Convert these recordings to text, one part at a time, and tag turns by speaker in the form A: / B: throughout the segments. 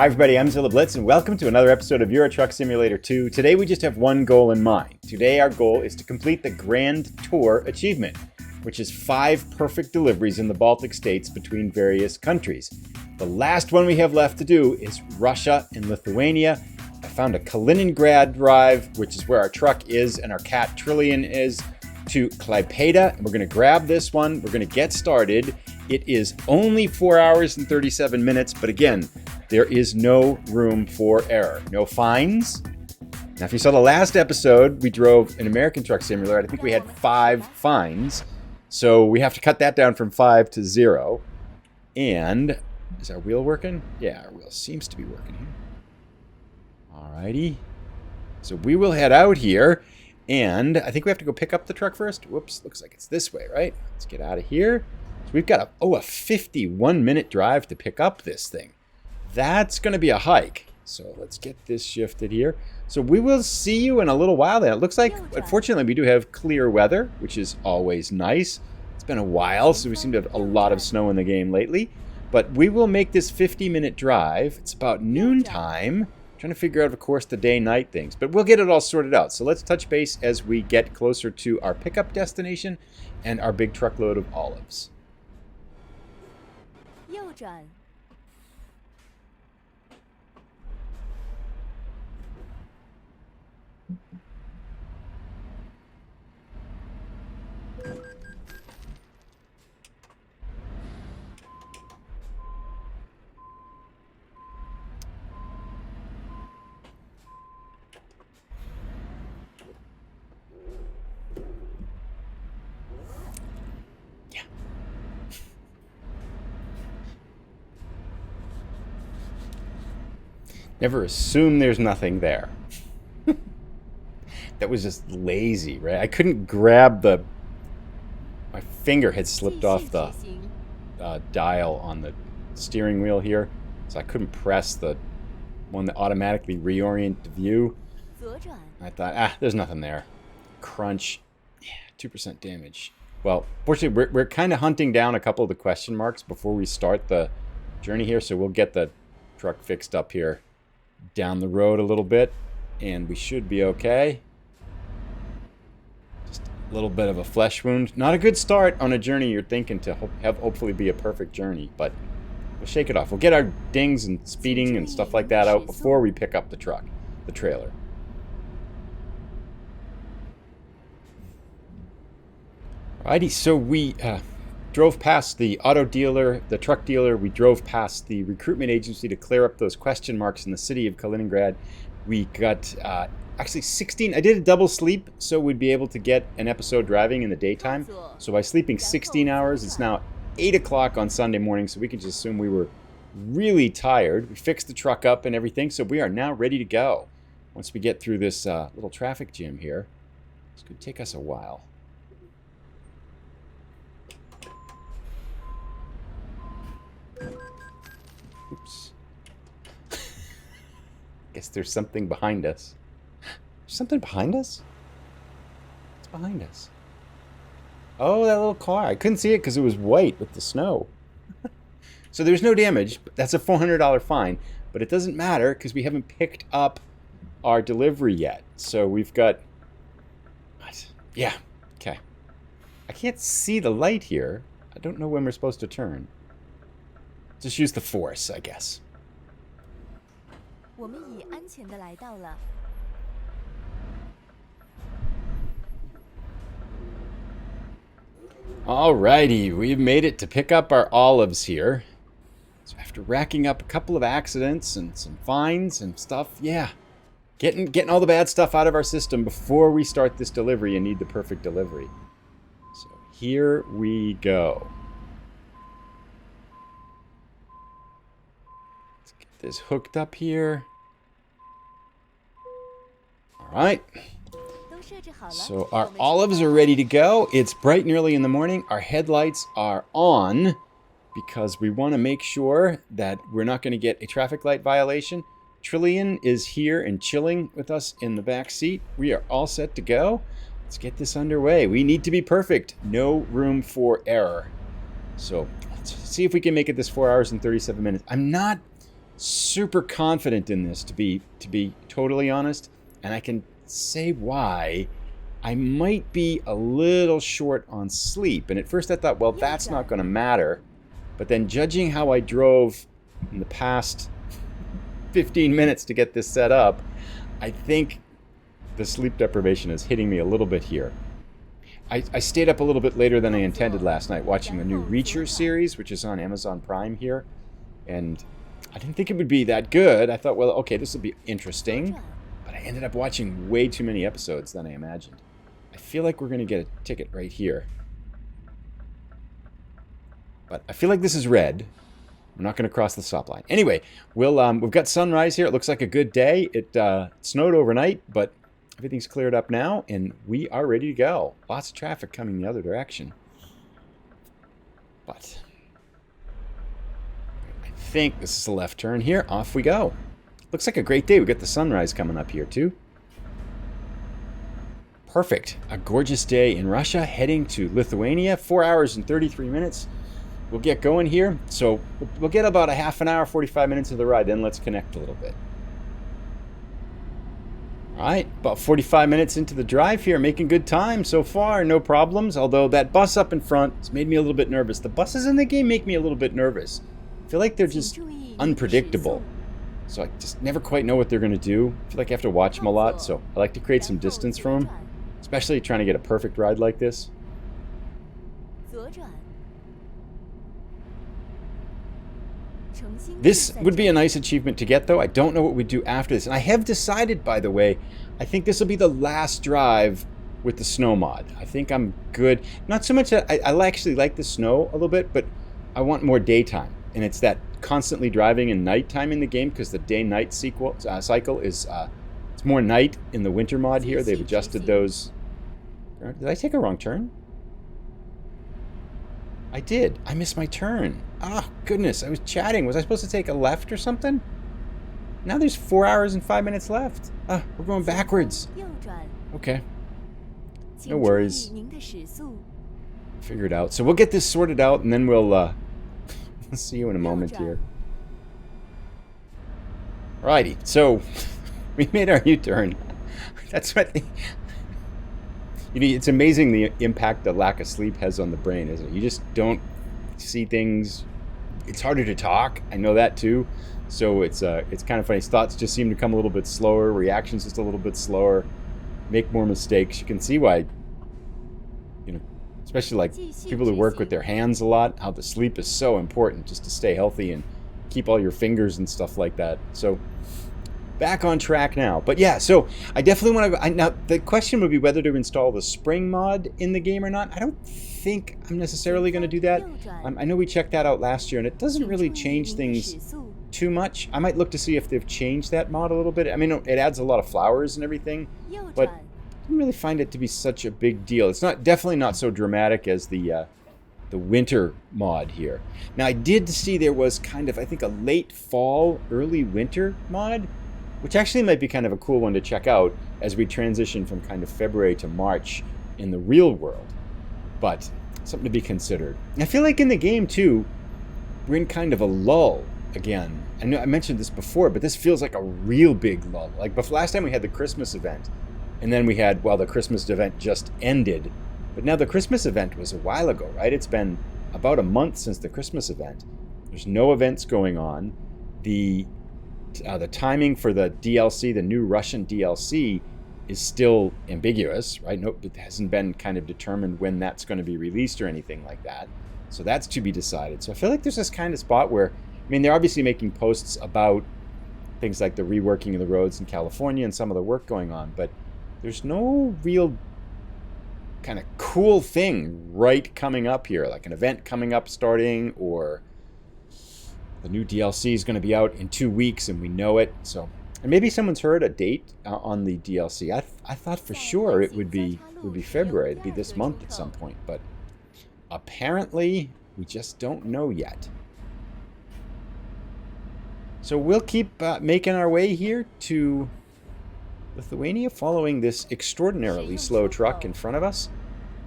A: Hi everybody, I'm Zilla Blitz and welcome to another episode of Euro Truck Simulator 2. Today we just have one goal in mind. Today our goal is to complete the Grand Tour achievement, which is 5 perfect deliveries in the Baltic states between various countries. The last one we have left to do is Russia and Lithuania. I found a Kaliningrad drive, which is where our truck is and our cat Trillian is, to Klaipėda. We're going to grab this one. We're going to get started. It is only 4 hours and 37 minutes, but again, there is no room for error. No fines. Now, if you saw the last episode, we drove an American truck simulator. I think we had 5 fines. So we have to cut that down from 5 to 0. And is our wheel working? Yeah, our wheel seems to be working here. Alrighty. So we will head out here. And I think we have to go pick up the truck first. Whoops, looks like it's this way, right? Let's get out of here. So we've got a 51-minute drive to pick up this thing. That's going to be a hike. So let's get this shifted here. So we will see you in a little while then. It looks like, unfortunately, we do have clear weather, which is always nice. It's been a while, so we seem to have a lot of snow in the game lately. But we will make this 50-minute drive. It's about noontime. Trying to figure out, of course, the day-night things. But we'll get it all sorted out. So let's touch base as we get closer to our pickup destination and our big truckload of olives.
B: 右转
A: Never assume there's nothing there. That was just lazy, right? I couldn't grab the... My finger had slipped off the dial on the steering wheel here, so I couldn't press the one that automatically reoriented the view.
B: 左转
A: I thought, there's nothing there. Crunch. Yeah, 2% damage. Well, fortunately, we're kind of hunting down a couple of the question marks before we start the journey here, so we'll get the truck fixed up here down the road a little bit, and we should be okay. Just a little bit of a flesh wound. Not a good start on a journey you're thinking to hopefully be a perfect journey, but we'll shake it off. We'll get our dings and speeding and stuff like that out before we pick up the truck, the trailer. Alrighty, so we drove past the auto dealer, the truck dealer. We drove past the recruitment agency to clear up those question marks in the city of Kaliningrad. We got actually 16. I did a double sleep so we'd be able to get an episode driving in the daytime. So by sleeping 16 hours, it's now 8 o'clock on Sunday morning, so we can just assume we were really tired. We fixed the truck up and everything, so we are now ready to go. Once we get through this little traffic jam here, this could take us a while. Oops. Guess there's something behind us. There's something behind us? What's behind us? Oh, that little car. I couldn't see it because it was white with the snow. So there's no damage. That's a $400 fine. But it doesn't matter because we haven't picked up our delivery yet. So we've got... What? Yeah. Okay. I can't see the light here. I don't know when we're supposed to turn. Just use the force, I guess.
B: 我们已安全地来到了
A: Alrighty, we've made it to pick up our olives here. So after racking up a couple of accidents and some fines and stuff, yeah. Getting all the bad stuff out of our system before we start this delivery and need the perfect delivery. So here we go. This hooked up here. All right.
B: 都设置好了
A: So our olives are ready to go. It's bright and early in the morning. Our headlights are on because we want to make sure that we're not going to get a traffic light violation. Trillian is here and chilling with us in the back seat. We are all set to go. Let's get this underway. We need to be perfect. No room for error. So let's see if we can make it this 4 hours and 37 minutes. I'm not super confident in this, to be totally honest, and I can say why. I might be a little short on sleep, and at first I thought, well, that's not going to matter. But then judging how I drove in the past 15 minutes to get this set up, I think the sleep deprivation is hitting me a little bit here. I stayed up a little bit later than I intended last night watching the new Reacher series, which is on Amazon Prime here, and I didn't think it would be that good. I thought, well, okay, this will be interesting, but I ended up watching way too many episodes than I imagined. I feel like we're going to get a ticket right here. But I feel like this is red. I'm not going to cross the stop line. Anyway, we've got sunrise here. It looks like a good day. It snowed overnight, but everything's cleared up now, and we are ready to go. Lots of traffic coming the other direction. But I think this is a left turn here. Off we go. Looks like a great day. We've got the sunrise coming up here, too. Perfect. A gorgeous day in Russia, heading to Lithuania. 4 hours and 33 minutes. We'll get going here. So we'll get about a half an hour, 45 minutes of the ride. Then let's connect a little bit. All right, about 45 minutes into the drive here. Making good time so far. No problems. Although that bus up in front has made me a little bit nervous. The buses in the game make me a little bit nervous. I feel like they're just unpredictable. So I just never quite know what they're going to do. I feel like I have to watch them a lot. So I like to create some distance from them. Especially trying to get a perfect ride like this. This would be a nice achievement to get, though. I don't know what we'd do after this. And I have decided, by the way, I think this will be the last drive with the snow mod. I think I'm good. Not so much that I actually like the snow a little bit, but I want more daytime. And it's that constantly driving in nighttime in the game, because the day-night cycle is... it's more night in the winter mod here. They've adjusted those... Did I take a wrong turn? I did. I missed my turn. Oh, goodness. I was chatting. Was I supposed to take a left or something? Now there's 4 hours and 5 minutes left. We're going backwards. Okay. No worries. Figure it out. So we'll get this sorted out, and then we'll see you in a moment here. Righty. So we made our U-turn. That's what... You know, it's amazing the impact that lack of sleep has on the brain, isn't it? You just don't see things. It's harder to talk. I know that too. So it's kind of funny. Thoughts just seem to come a little bit slower. Reactions just a little bit slower. Make more mistakes. You can see why, you know, especially like people who work with their hands a lot, how the sleep is so important just to stay healthy and keep all your fingers and stuff like that. So back on track now. But yeah, so I definitely want to go. Now, the question would be whether to install the spring mod in the game or not. I don't think I'm necessarily going to do that. I know we checked that out last year, and it doesn't really change things too much. I might look to see if they've changed that mod a little bit. I mean, it adds a lot of flowers and everything, but I didn't really find it to be such a big deal. It's definitely not so dramatic as the winter mod here. Now, I did see there was kind of, I think, a late fall, early winter mod, which actually might be kind of a cool one to check out as we transition from kind of February to March in the real world. But something to be considered. I feel like in the game, too, we're in kind of a lull again. I know I mentioned this before, but this feels like a real big lull. Like last time we had the Christmas event, and then we had, well, the Christmas event just ended. But now the Christmas event was a while ago, right? It's been about a month since the Christmas event. There's no events going on. The timing for the DLC, the new Russian DLC, is still ambiguous, right? No, it hasn't been kind of determined when that's going to be released or anything like that. So that's to be decided. So I feel like there's this kind of spot where, I mean, they're obviously making posts about things like the reworking of the roads in California and some of the work going on, but there's no real kind of cool thing right coming up here, like an event coming up starting, or the new DLC is going to be out in 2 weeks and we know it. So, and maybe someone's heard a date on the DLC. I thought for sure it would be February. It'd be this month at some point, but apparently we just don't know yet. So we'll keep making our way here to Lithuania, following this extraordinarily slow truck in front of us.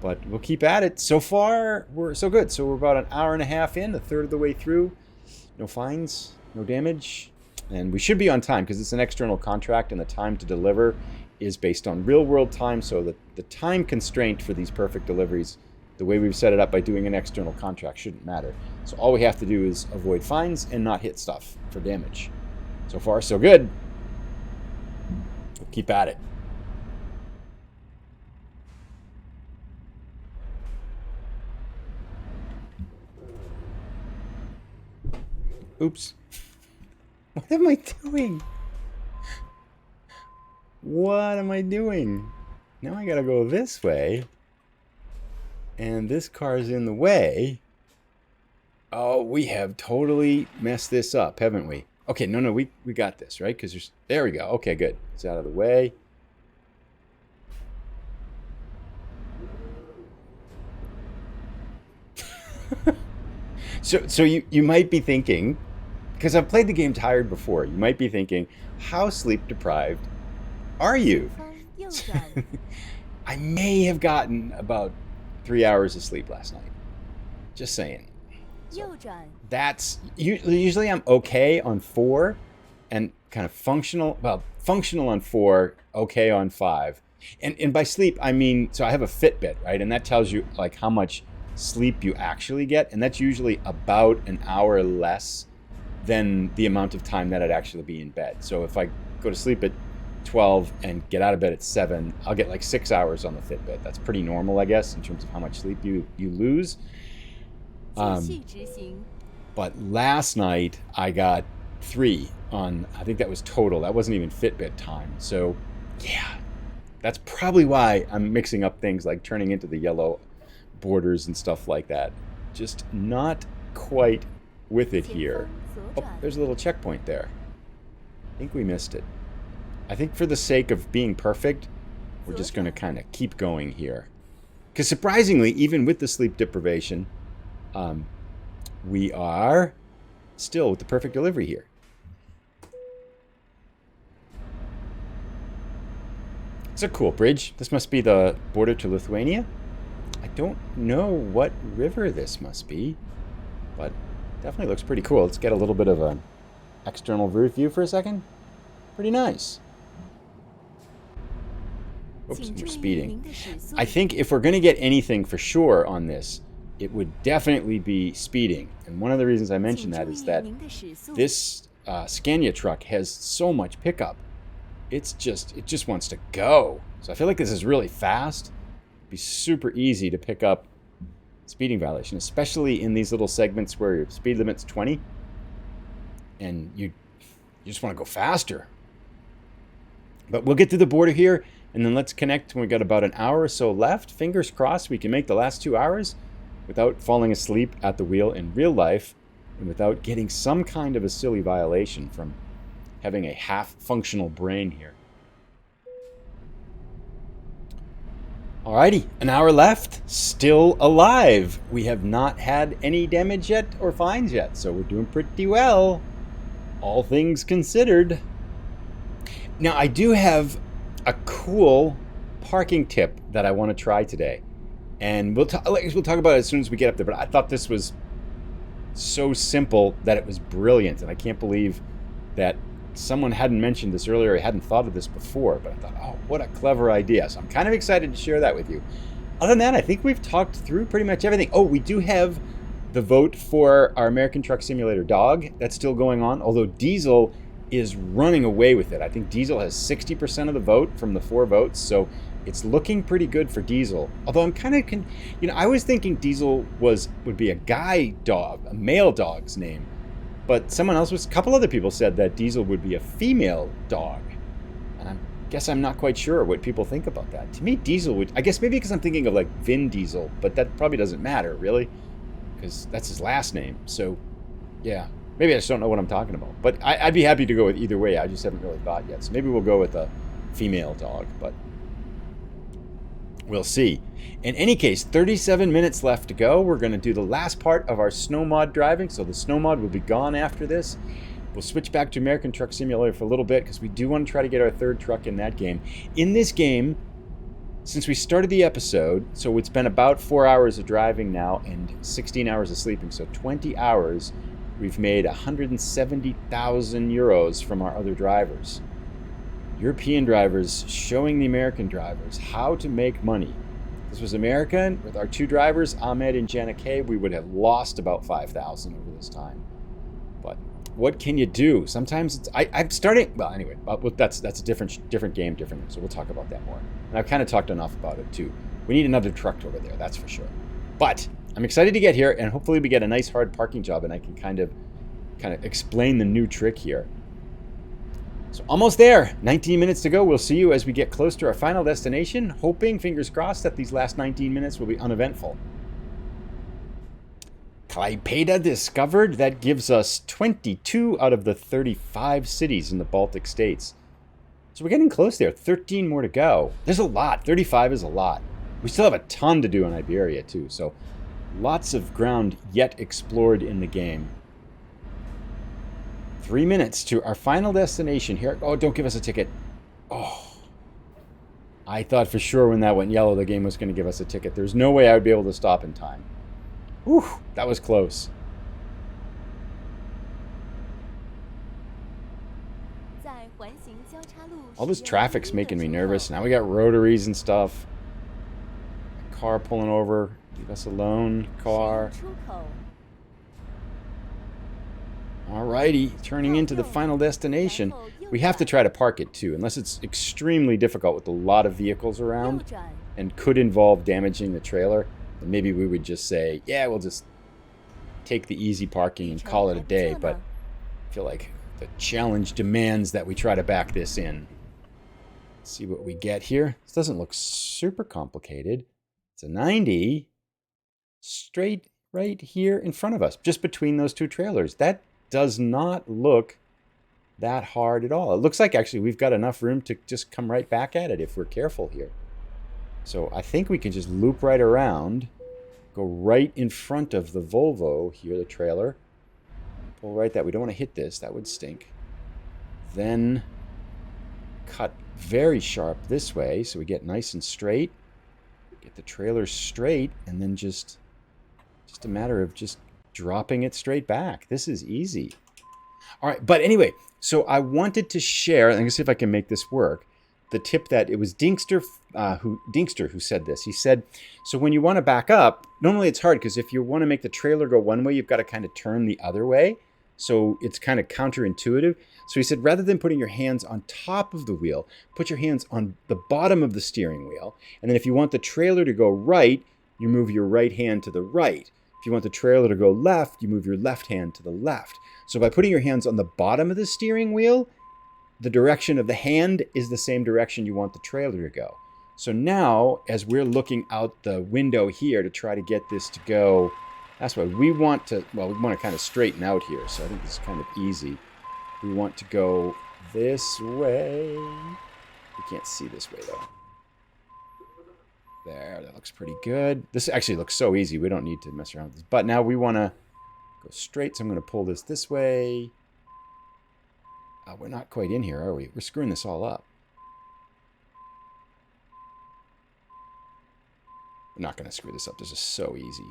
A: But we'll keep at it. So far, we're so good. So we're about an hour and a half in, a third of the way through. No fines, no damage. And we should be on time because it's an external contract and the time to deliver is based on real world time. So the time constraint for these perfect deliveries, the way we've set it up by doing an external contract, shouldn't matter. So all we have to do is avoid fines and not hit stuff for damage. So far, so good. We'll keep at it. Oops. What am I doing? What am I doing? Now I gotta go this way. And this car's in the way. Oh, we have totally messed this up, haven't we? Okay, no, we got this, right? Because there we go. Okay, good. It's out of the way. So you might be thinking, because I've played the game tired before, you might be thinking, how sleep deprived are you? I may have gotten about 3 hours of sleep last night. Just saying. So that's usually I'm okay on 4 and kind of functional on 4, okay on 5. And by sleep I mean, so I have a Fitbit, right? And that tells you like how much sleep you actually get, and that's usually about an hour less than the amount of time that I'd actually be in bed. So if I go to sleep at 12 and get out of bed at 7, I'll get like 6 hours on the Fitbit. That's pretty normal, I guess, in terms of how much sleep you lose. But last night I got 3 on, I think that was total. That wasn't even Fitbit time. So yeah, that's probably why I'm mixing up things like turning into the yellow borders and stuff like that. Just not quite with it here. Oh, there's a little checkpoint there. I think we missed it. I think for the sake of being perfect, we're just going to kind of keep going here. Because surprisingly, even with the sleep deprivation, we are still with the perfect delivery here. It's a cool bridge. This must be the border to Lithuania. I don't know what river this must be, but definitely looks pretty cool. Let's get a little bit of an external view for a second. Pretty nice. Oops, we're speeding. I think if we're going to get anything for sure on this, it would definitely be speeding. And one of the reasons I mentioned that is that this Scania truck has so much pickup. It just wants to go. So I feel like this is really fast. Be super easy to pick up speeding violation, especially in these little segments where your speed limit's 20 and you just want to go faster. But we'll get to the border here and then let's connect when we got about an hour or so left. Fingers crossed we can make the last 2 hours without falling asleep at the wheel in real life and without getting some kind of a silly violation from having a half functional brain here. Alrighty, an hour left, still alive. We have not had any damage yet or fines yet, so we're doing pretty well, all things considered. Now, I do have a cool parking tip that I want to try today, and we'll talk about it as soon as we get up there, but I thought this was so simple that it was brilliant, and I can't believe that someone hadn't mentioned this earlier, I hadn't thought of this before, but I thought, oh, what a clever idea. So I'm kind of excited to share that with you. Other than that, I think we've talked through pretty much everything. Oh, we do have the vote for our American Truck Simulator dog. That's still going on, although Diesel is running away with it. I think Diesel has 60% of the vote from the 4 votes, so it's looking pretty good for Diesel. Although I'm kind of, I was thinking Diesel would be a guy dog, a male dog's name. But a couple other people said that Diesel would be a female dog. And I guess I'm not quite sure what people think about that. To me, Diesel would, I guess maybe because I'm thinking of like Vin Diesel, but that probably doesn't matter, really, because that's his last name. So, yeah, maybe I just don't know what I'm talking about. But I'd be happy to go with either way. I just haven't really thought yet. So maybe we'll go with a female dog, but we'll see. In any case, 37 minutes left to go. We're going to do the last part of our snow mod driving. So the snow mod will be gone after this. We'll switch back to American Truck Simulator for a little bit because we do want to try to get our 3rd truck in that game. In this game, since we started the episode, so it's been about 4 hours of driving now and 16 hours of sleeping, so 20 hours, we've made 170,000 euros from our other drivers. European drivers showing the American drivers how to make money. If this was American, with our two drivers, Ahmed and Jenna K, we would have lost about 5,000 over this time. But what can you do? Sometimes it's, I'm starting, well, anyway, that's a different game, so we'll talk about that more. And I've kind of talked enough about it too. We need another truck over there, that's for sure. But I'm excited to get here, and hopefully we get a nice hard parking job, and I can kind of explain the new trick here. So almost there, 19 minutes to go. We'll see you as we get close to our final destination, hoping, fingers crossed, that these last 19 minutes will be uneventful. Klaipėda discovered. That gives us 22 out of the 35 cities in the Baltic states. So we're getting close there. 13 more to go. There's a lot. 35 is a lot. We still have a ton to do in Iberia too. So lots of ground yet explored in the game. 3 minutes to our final destination here. Oh, don't give us a ticket. Oh. I thought for sure when that went yellow, the game was going to give us a ticket. There's no way I would be able to stop in time. Whew, that was close. All this traffic's making me nervous. Now we got rotaries and stuff. Car pulling over. Leave us alone, car. Alrighty, turning into the final destination. We have to try to park it too, unless it's extremely difficult with a lot of vehicles around and could involve damaging the trailer. Then maybe we would just say, yeah, we'll just take the easy parking and call it a day. But I feel like the challenge demands that we try to back this in. Let's see what we get here. This doesn't look super complicated. It's a 90 straight right here in front of us, just between those two trailers. That does not look that hard at all. It looks like actually we've got enough room to just come right back at it if we're careful here. So I think we can just loop right around, go right in front of the Volvo here, the trailer. Pull right that. We don't want to hit this. That would stink. Then cut very sharp this way so we get nice and straight. Get the trailer straight, and then just a matter of just dropping it straight back. This is easy. All right, but anyway, so I wanted to share, I'm going to see if I can make this work, the tip that it was Dinkster who said this. He said, so when you want to back up, normally it's hard because if you want to make the trailer go one way, you've got to kind of turn the other way. So it's kind of counterintuitive. So he said, rather than putting your hands on top of the wheel, put your hands on the bottom of the steering wheel. And then if you want the trailer to go right, you move your right hand to the right. If you want the trailer to go left, you move your left hand to the left. So by putting your hands on the bottom of the steering wheel, the direction of the hand is the same direction you want the trailer to go. So now, as we're looking out the window here to try to get this to go, that's why we want to, well, we want to kind of straighten out here. So I think this is kind of easy. We want to go this way. We can't see this way though. There, that looks pretty good. This actually looks so easy. We don't need to mess around with this. But now we want to go straight, so I'm going to pull this way. We're not quite in here, are we? We're screwing this all up. We're not going to screw this up. This is so easy.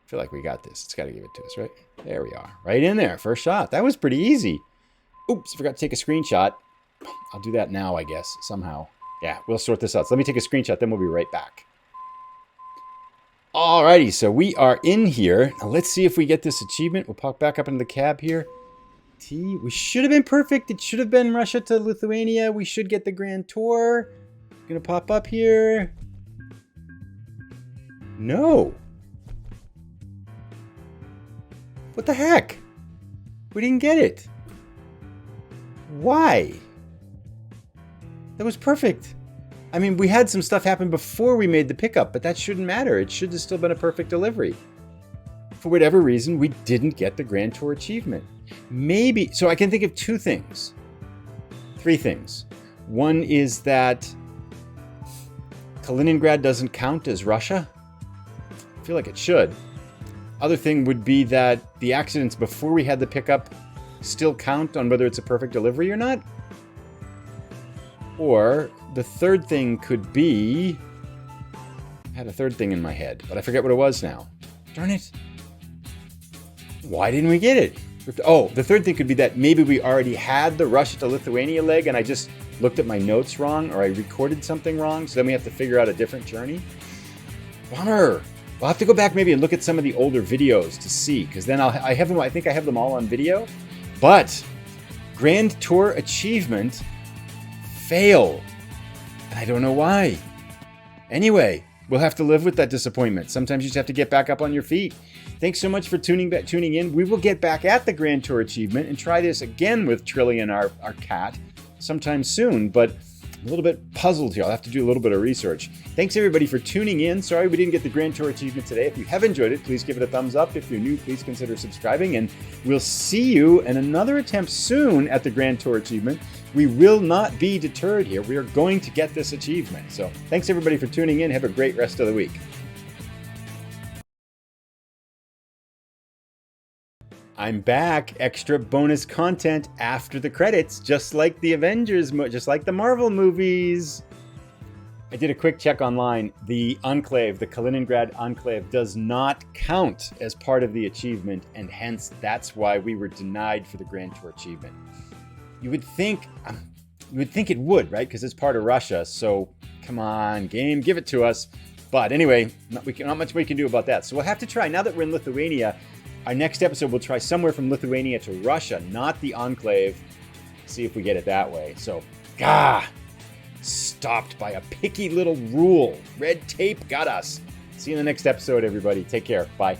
A: I feel like we got this. It's got to give it to us, right? There we are. Right in there. First shot. That was pretty easy. Oops, forgot to take a screenshot. I'll do that now, I guess, somehow. Yeah, we'll sort this out. So let me take a screenshot, then we'll be right back. Alrighty, so we are in here. Now let's see if we get this achievement. We'll pop back up into the cab here. We should have been perfect. It should have been Russia to Lithuania. We should get the Grand Tour. Gonna pop up here. No. What the heck? We didn't get it. Why? That was perfect. I mean, we had some stuff happen before we made the pickup, but that shouldn't matter. It should have still been a perfect delivery. For whatever reason, we didn't get the Grand Tour achievement. Maybe, so I can think of two things. Three things. One is that Kaliningrad doesn't count as Russia. I feel like it should. Other thing would be that the accidents before we had the pickup still count on whether it's a perfect delivery or not? Or the third thing could be... I had a third thing in my head, but I forget what it was now. Darn it. Why didn't we get it? Oh, the third thing could be that maybe we already had the Russia to Lithuania leg and I just looked at my notes wrong, or I recorded something wrong, so then we have to figure out a different journey. Bummer. We'll have to go back maybe and look at some of the older videos to see, because then I think I have them all on video. But Grand Tour achievement fail. And I don't know why. Anyway, we'll have to live with that disappointment. Sometimes you just have to get back up on your feet. Thanks so much for tuning in. We will get back at the Grand Tour achievement and try this again with Trillian, our cat, sometime soon. But I'm a little bit puzzled here. I'll have to do a little bit of research. Thanks everybody for tuning in. Sorry we didn't get the Grand Tour achievement today. If you have enjoyed it, please give it a thumbs up. If you're new, please consider subscribing. And we'll see you in another attempt soon at the Grand Tour achievement. We will not be deterred here. We are going to get this achievement. So thanks everybody for tuning in. Have a great rest of the week. I'm back. Extra bonus content after the credits, just like the Avengers, just like the Marvel movies. I did a quick check online. The Enclave, the Kaliningrad Enclave, does not count as part of the achievement, and hence that's why we were denied for the Grand Tour achievement. You would think it would, right? Because it's part of Russia. So come on, game, give it to us. But anyway, not much we can do about that. So we'll have to try, now that we're in Lithuania, our next episode we'll try somewhere from Lithuania to Russia, not the Enclave. See if we get it that way. So, stopped by a picky little rule. Red tape got us. See you in the next episode, everybody. Take care. Bye.